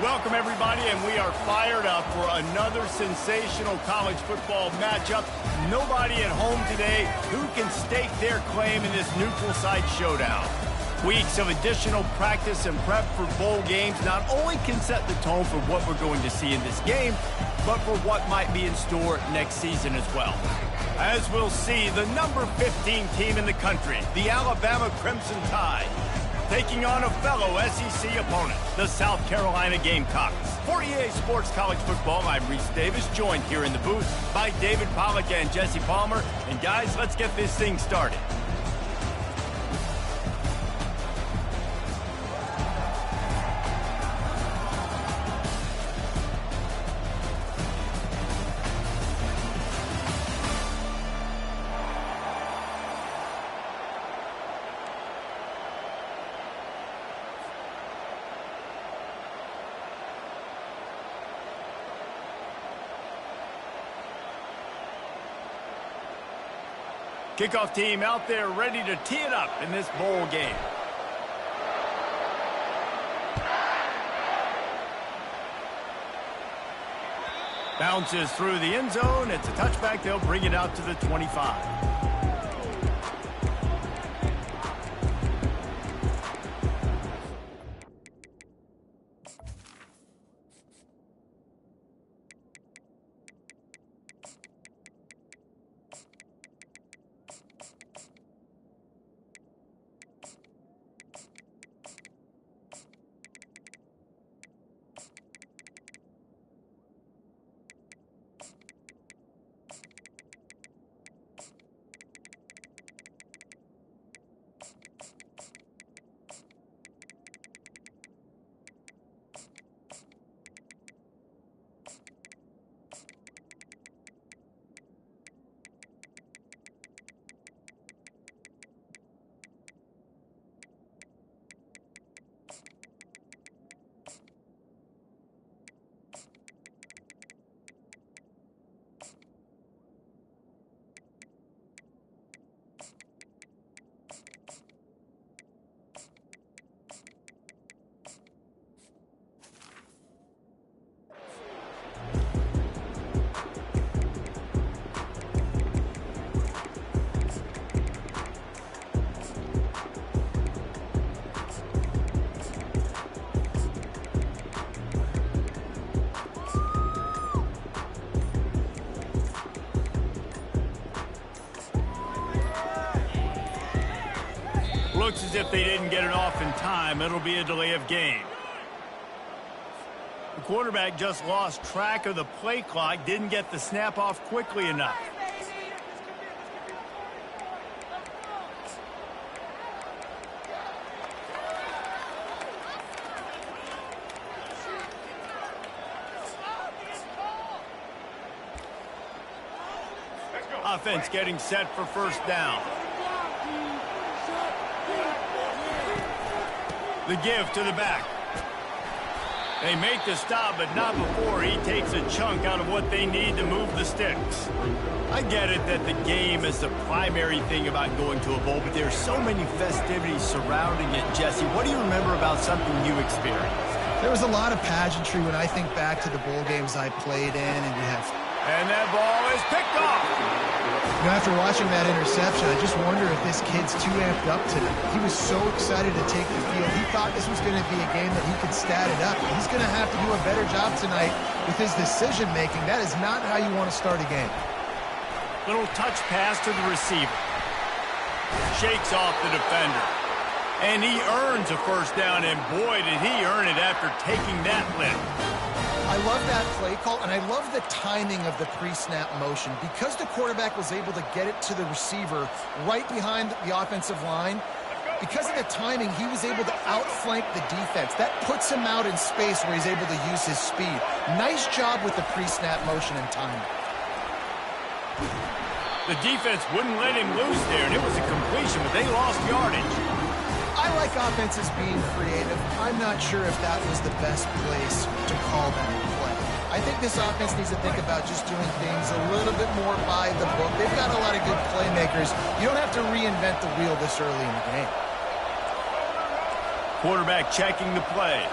Welcome, everybody, and we are fired up for another sensational college football matchup. Nobody at home today who can stake their claim in this neutral site showdown. Weeks of additional practice and prep for bowl games not only can set the tone for what we're going to see in this game, but for what might be in store next season as well. As we'll see, the number 15 team in the country, the Alabama Crimson Tide, taking on a fellow SEC opponent, the South Carolina Gamecocks. For EA Sports College Football, I'm Reese Davis, joined here in the booth by David Pollack and Jesse Palmer. And guys, let's get this thing started. Kickoff team out there ready to tee it up in this bowl game. Bounces through the end zone. It's a touchback. They'll bring it out to the 25. Looks as if they didn't get it off in time. It'll be a delay of game. The quarterback just lost track of the play clock, didn't get the snap off quickly enough. Offense getting set for first down. The give to the back. They make the stop, but not before he takes a chunk out of what they need to move the sticks. I get it that the game is the primary thing about going to a bowl, but there's so many festivities surrounding it. Jesse, what do you remember about something you experienced? There was a lot of pageantry when I think back to the bowl games I played in, and you have... And that ball is picked off. You know, after watching that interception, I just wonder if this kid's too amped up tonight. He was so excited to take the field. He thought this was going to be a game that he could stat it up. He's going to have to do a better job tonight with his decision-making. That is not how you want to start a game. Little touch pass to the receiver. Shakes off the defender. And he earns a first down, and boy, did he earn it after taking that lift. I love that play call, and I love the timing of the pre-snap motion. Because the quarterback was able to get it to the receiver right behind the offensive line, because of the timing, he was able to outflank the defense. That puts him out in space where he's able to use his speed. Nice job with the pre-snap motion and timing. The defense wouldn't let him loose there, and it was a completion, but they lost yardage. I like offenses being creative. I'm not sure if that was the best place to call that play. I think this offense needs to think about just doing things a little bit more by the book. They've got a lot of good playmakers. You don't have to reinvent the wheel this early in the game. Quarterback checking the play.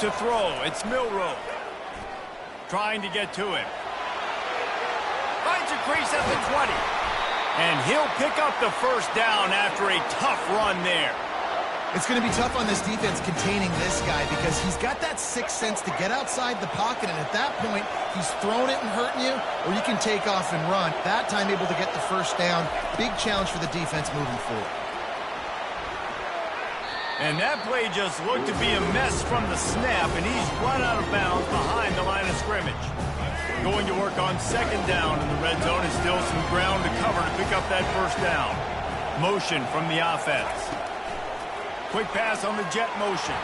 To throw, it's Milrow. Trying to get to him. Finds a crease at the 20. And he'll pick up the first down after a tough run there. It's going to be tough on this defense containing this guy because he's got that sixth sense to get outside the pocket, and at that point, he's throwing it and hurting you, or you can take off and run. That time able to get the first down. Big challenge for the defense moving forward. And that play just looked to be a mess from the snap, and he's run out of bounds behind the line of scrimmage. Going to work on second down in the red zone, is still some ground to cover to pick up that first down. Motion from the offense. Quick pass on the jet motion.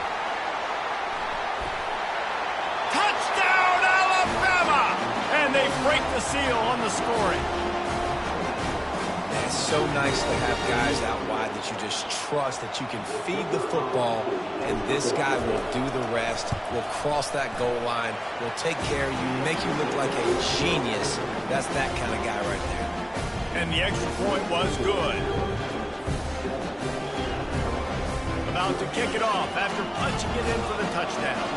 Touchdown, Alabama! And they break the seal on the scoring. It's so nice to have guys out wide that you just trust that you can feed the football, and this guy will do the rest, will cross that goal line, will take care of you, make you look like a genius. That's that kind of guy right there. And the extra point was good. About to kick it off after punching it in for the touchdown.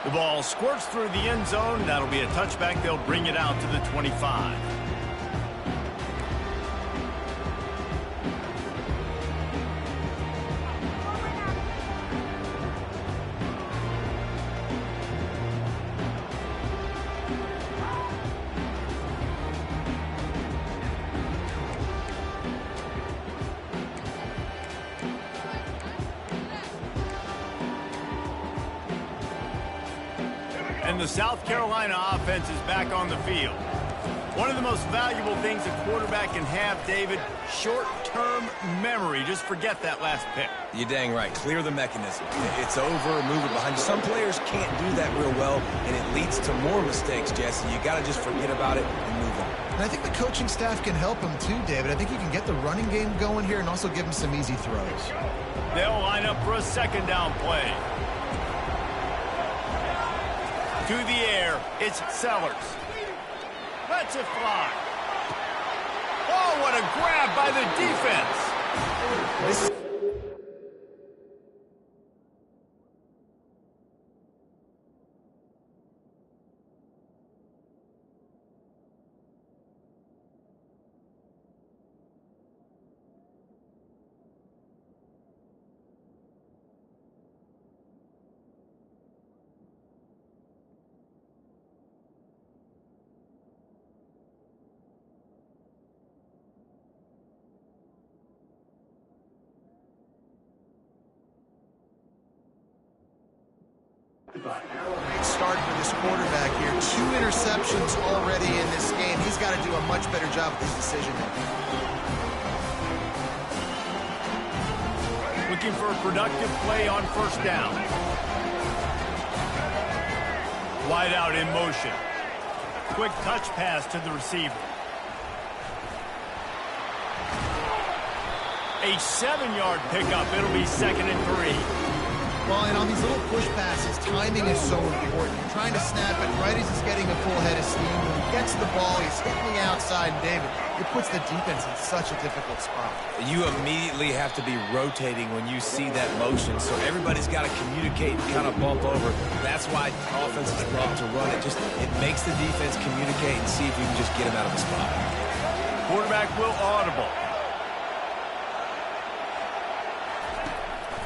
The ball squirts through the end zone. That'll be a touchback. They'll bring it out to the 25. And the South Carolina offense is back on the field. One of the most valuable things a quarterback can have, David, short-term memory. Just forget that last pick. You're dang right. Clear the mechanism. It's over, move it behind you. Some players can't do that real well, and it leads to more mistakes, Jesse. You got to just forget about it and move on. And I think the coaching staff can help him too, David. I think you can get the running game going here and also give him some easy throws. They'll line up for a second down play. To the air, it's Sellers. Lets it fly. Oh, what a grab by the defense. Great start for this quarterback here. 2 interceptions already in this game. He's got to do a much better job with his decision making. Looking for a productive play on first down. Wide out in motion. Quick touch pass to the receiver. A 7-yard pickup. It'll be 2nd and 3. Well, and on these little push passes, timing is so important. You're trying to snap it right as he's getting a full head of steam. When he gets the ball, he's hitting the outside, and David, it puts the defense in such a difficult spot. You immediately have to be rotating when you see that motion, so everybody's got to communicate and kind of bump over. That's why offenses love to run it. It makes the defense communicate and see if you can just get him out of the spot. Quarterback will audible.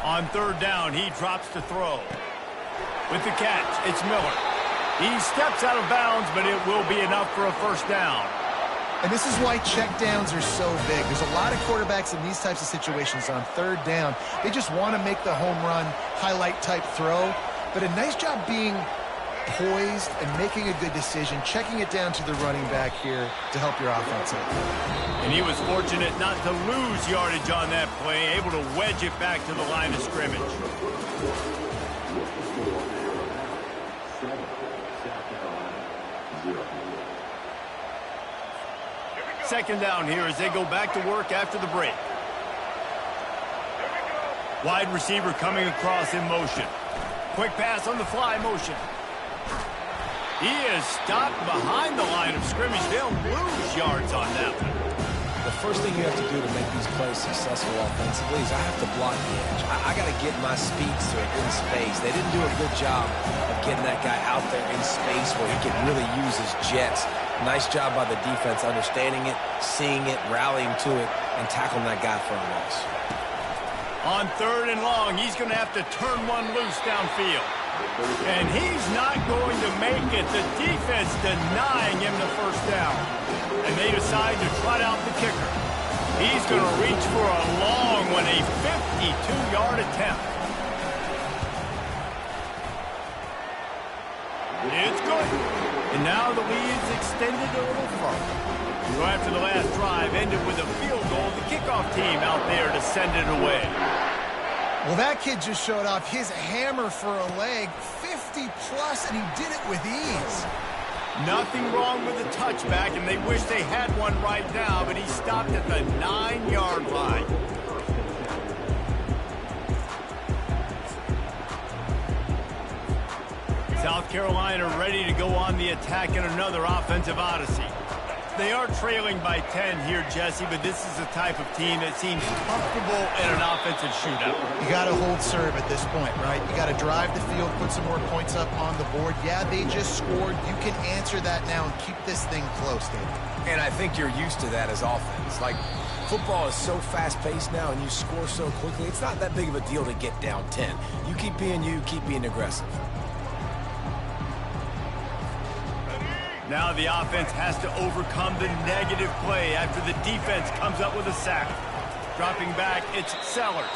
On third down, he drops to throw. With the catch, it's Miller. He steps out of bounds, but it will be enough for a first down. And this is why checkdowns are so big. There's a lot of quarterbacks in these types of situations on third down. They just want to make the home run, highlight-type throw. But a nice job being poised and making a good decision, checking it down to the running back here to help your offense out. And he was fortunate not to lose yardage on that play, able to wedge it back to the line of scrimmage. Second down here as they go back to work after the break. Wide receiver coming across in motion. Quick pass on the fly motion. He is stopped behind the line of scrimmage. They'll lose yards on that one. The first thing you have to do to make these plays successful offensively is I have to block the edge. I got to get my speedster in space. They didn't do a good job of getting that guy out there in space where he could really use his jets. Nice job by the defense understanding it, seeing it, rallying to it, and tackling that guy for a loss. On 3rd and long, he's going to have to turn one loose downfield. And he's not going to make it. The defense denying him the first down. And they decide to trot out the kicker. He's going to reach for a long one, a 52-yard attempt. It's good. And now the lead's extended a little further. So after the last drive ended with a field goal, the kickoff team out there to send it away. Well, that kid just showed off his hammer for a leg, 50-plus, and he did it with ease. Nothing wrong with the touchback, and they wish they had one right now, but he stopped at the 9-yard line. South Carolina ready to go on the attack in another offensive odyssey. They are trailing by 10 here, Jesse, but this is the type of team that seems comfortable in an offensive shootout. You got to hold serve at this point, right? You got to drive the field, put some more points up on the board. Yeah, they just scored. You can answer that now and keep this thing close, David. And I think you're used to that as offense. Like, football is so fast-paced now and you score so quickly, it's not that big of a deal to get down 10. You keep being aggressive. Now the offense has to overcome the negative play after the defense comes up with a sack. Dropping back, it's Sellers.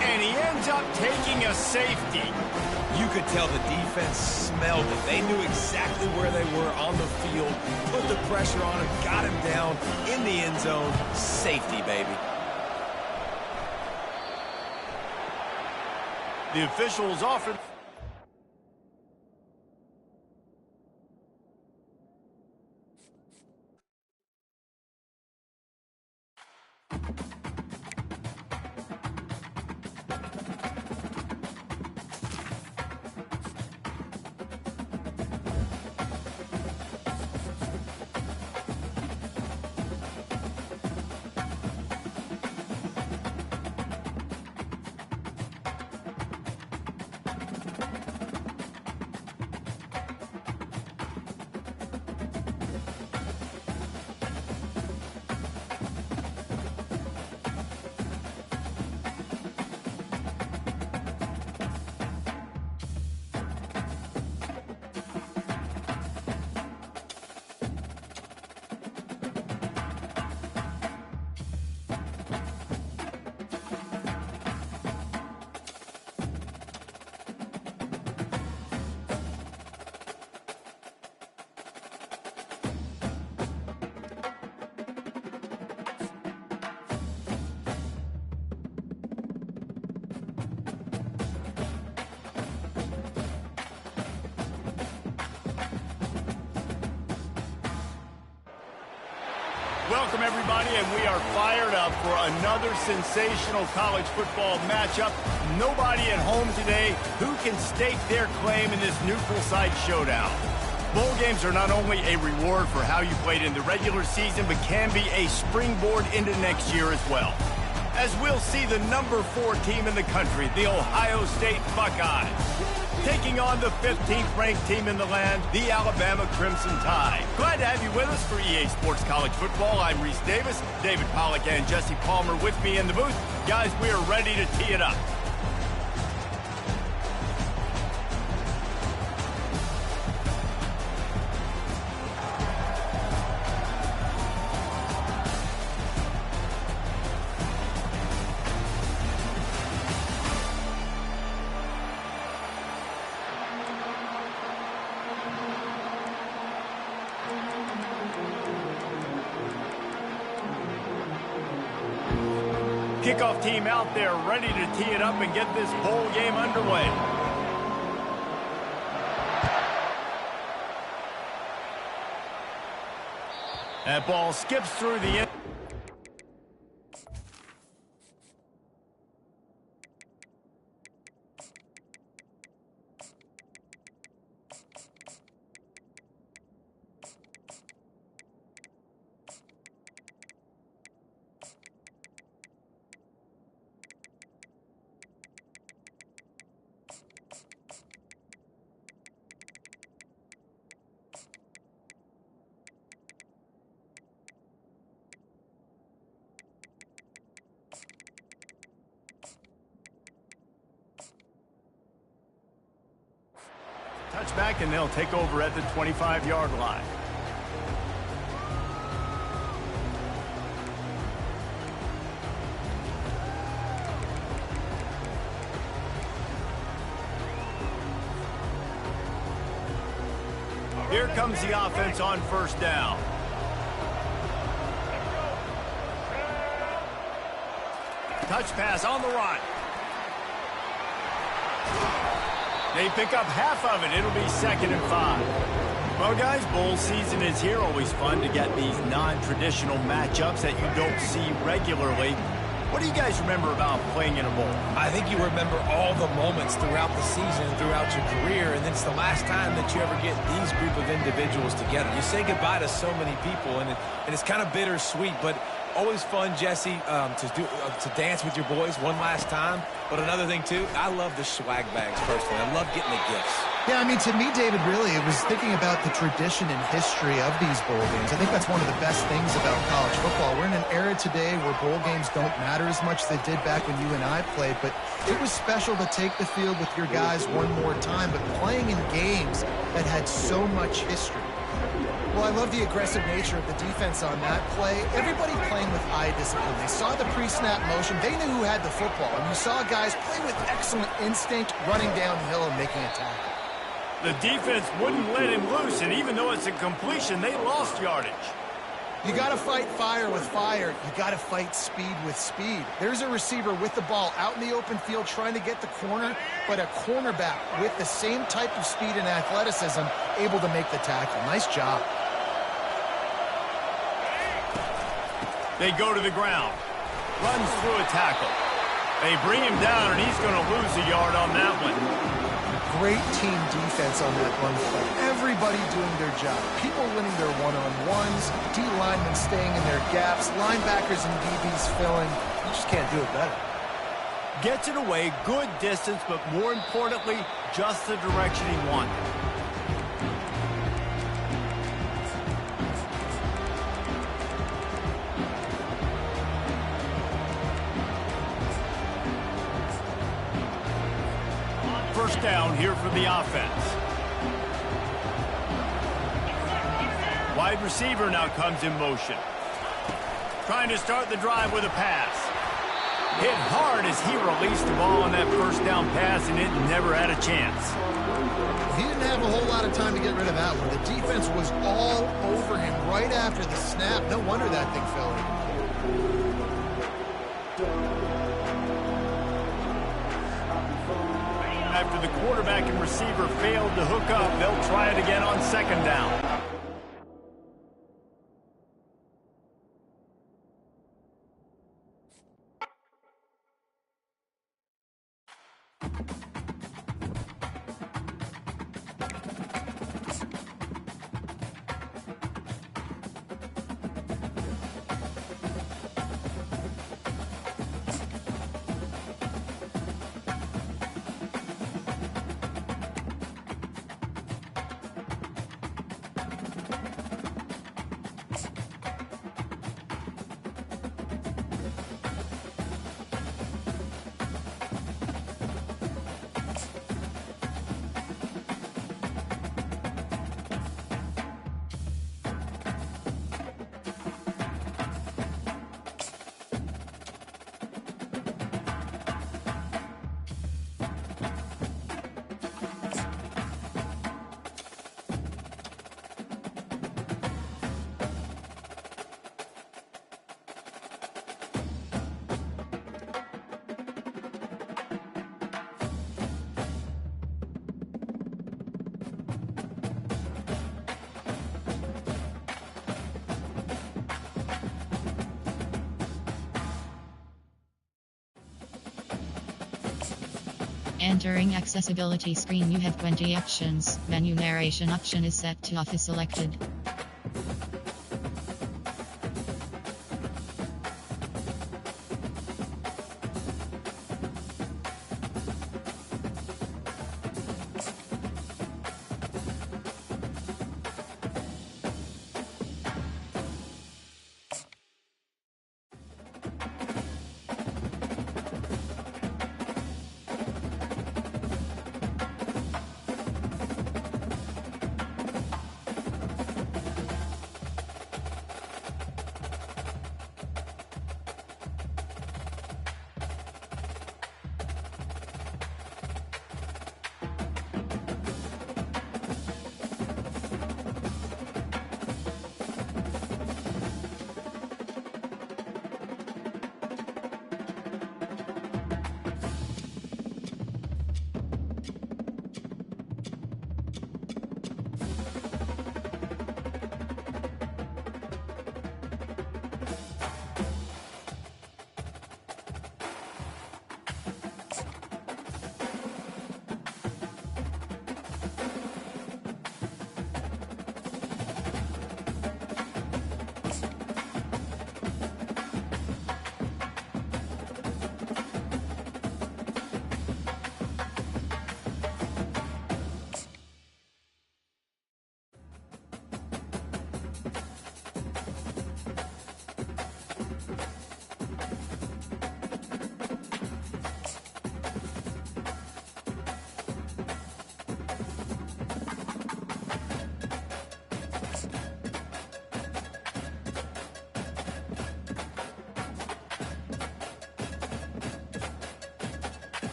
And he ends up taking a safety. You could tell the defense smelled it. They knew exactly where they were on the field, put the pressure on him, got him down in the end zone. Safety, baby. The officials offered. Welcome, everybody, and we are fired up for another sensational college football matchup. Nobody at home today who can stake their claim in this neutral site showdown. Bowl games are not only a reward for how you played in the regular season, but can be a springboard into next year as well. As we'll see the number 4 team in the country, the Ohio State Buckeyes, taking on the 15th ranked team in the land, the Alabama Crimson Tide. Glad to have you with us for EA Sports College Football. I'm Reese Davis, David Pollack and Jesse Palmer with me in the booth. Guys, we are ready to tee it up. Kickoff team out there ready to tee it up and get this bowl game underway. That ball skips through the end. Touchback, and they'll take over at the 25-yard line. Here comes the offense on first down. Touch pass on the run. They pick up half of it. It'll be 2nd and 5. Well, guys, bowl season is here. Always fun to get these non-traditional matchups that you don't see regularly. What do you guys remember about playing in a bowl? I think you remember all the moments throughout the season, throughout your career, and it's the last time that you ever get these group of individuals together. You say goodbye to so many people, and it's kind of bittersweet, but always fun, Jesse, to dance with your boys one last time. But another thing, too, I love the swag bags, personally. I love getting the gifts. Yeah, I mean, to me, David, really, it was thinking about the tradition and history of these bowl games. I think that's one of the best things about college football. We're in an era today where bowl games don't matter as much as they did back when you and I played, but it was special to take the field with your guys one more time, but playing in games that had so much history. Well, I love the aggressive nature of the defense on that play. Everybody playing with eye discipline. They saw the pre-snap motion. They knew who had the football. And you saw guys play with excellent instinct, running downhill and making a tackle. The defense wouldn't let him loose, and even though it's a completion, they lost yardage. You got to fight fire with fire. You got to fight speed with speed. There's a receiver with the ball out in the open field trying to get the corner, but a cornerback with the same type of speed and athleticism able to make the tackle. Nice job. They go to the ground. Runs through a tackle. They bring him down, and he's going to lose a yard on that one. Great team defense on that run play. Everybody doing their job. People winning their one-on-ones, D linemen staying in their gaps, linebackers and DBs filling. You just can't do it better. Gets it away, good distance, but more importantly, just the direction he wanted. First down here for the offense. Wide receiver now comes in motion. Trying to start the drive with a pass. Hit hard as he released the ball on that first down pass, and it never had a chance. He didn't have a whole lot of time to get rid of that one. The defense was all over him right after the snap. No wonder that thing fell in. After the quarterback and receiver failed to hook up, they'll try it again on 2nd down. Entering accessibility screen, you have 20 options. Menu narration option is set to off is selected.